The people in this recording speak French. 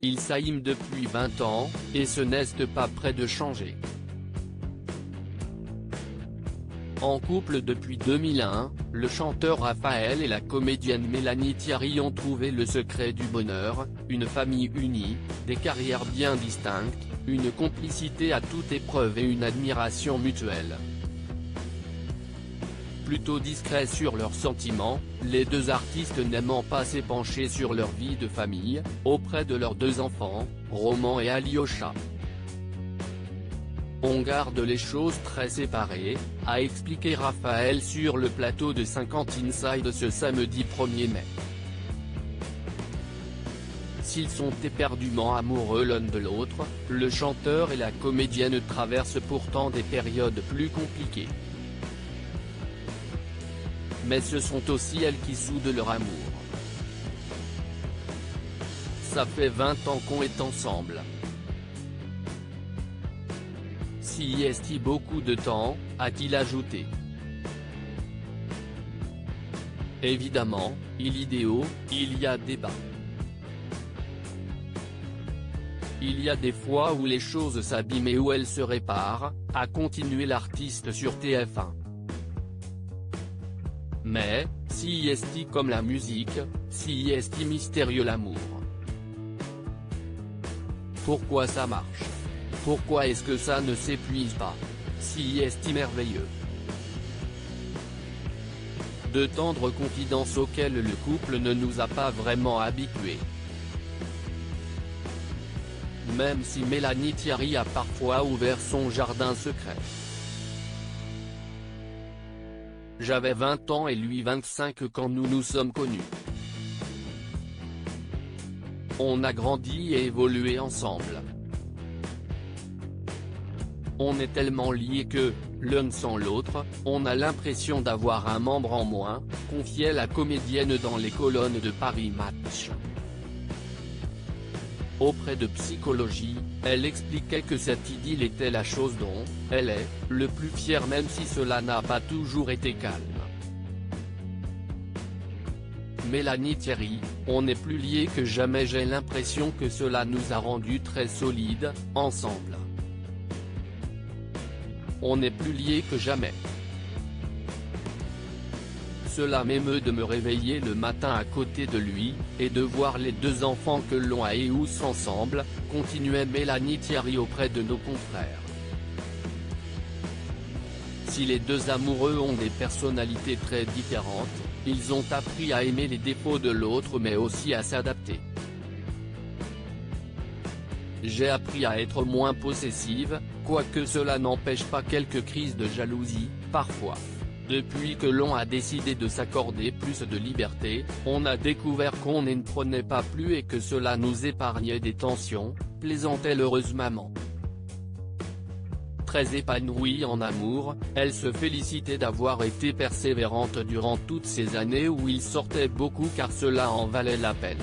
ils s'aiment depuis 20 ans, et ce n'est pas près de changer. En couple depuis 2001, le chanteur Raphaël et la comédienne Mélanie Thierry ont trouvé le secret du bonheur, une famille unie, des carrières bien distinctes, une complicité à toute épreuve et une admiration mutuelle. Plutôt discrets sur leurs sentiments, les deux artistes n'aimant pas s'épancher sur leur vie de famille, auprès de leurs deux enfants, Roman et Alyosha. On garde les choses très séparées, a expliqué Raphaël sur le plateau de 50 Inside ce samedi 1er mai. S'ils sont éperdument amoureux l'un de l'autre, le chanteur et la comédienne traversent pourtant des périodes plus compliquées. Mais ce sont aussi elles qui soudent leur amour. Ça fait 20 ans qu'on est ensemble. Si y est beaucoup de temps, a-t-il ajouté. Évidemment, il y a débat. Il y a des fois où les choses s'abîment et où elles se réparent, a continué l'artiste sur TF1. Mais, si est comme la musique, si est mystérieux l'amour. Pourquoi ça marche? Pourquoi est-ce que ça ne s'épuise pas? Si est merveilleux. De tendres confidences auxquelles le couple ne nous a pas vraiment habitués. Même si Mélanie Thierry a parfois ouvert son jardin secret. J'avais 20 ans et lui 25 quand nous nous sommes connus. On a grandi et évolué ensemble. On est tellement liés que, l'un sans l'autre, on a l'impression d'avoir un membre en moins, confiait la comédienne dans les colonnes de Paris Match. Auprès de Psychologie, elle expliquait que cette idylle était la chose dont elle est le plus fière même si cela n'a pas toujours été calme. Mélanie Thierry, on n'est plus liés que jamais, j'ai l'impression que cela nous a rendus très solides, ensemble. On n'est plus liés que jamais. Cela m'émeut de me réveiller le matin à côté de lui, et de voir les deux enfants que l'on a et tous ensemble, continuait Mélanie Thierry auprès de nos confrères. Si les deux amoureux ont des personnalités très différentes, ils ont appris à aimer les défauts de l'autre mais aussi à s'adapter. J'ai appris à être moins possessive, quoique cela n'empêche pas quelques crises de jalousie, parfois. Depuis que l'on a décidé de s'accorder plus de liberté, on a découvert qu'on ne prenait pas plus et que cela nous épargnait des tensions, plaisantait l'heureuse maman. Très épanouie en amour, elle se félicitait d'avoir été persévérante durant toutes ces années où il sortait beaucoup car cela en valait la peine.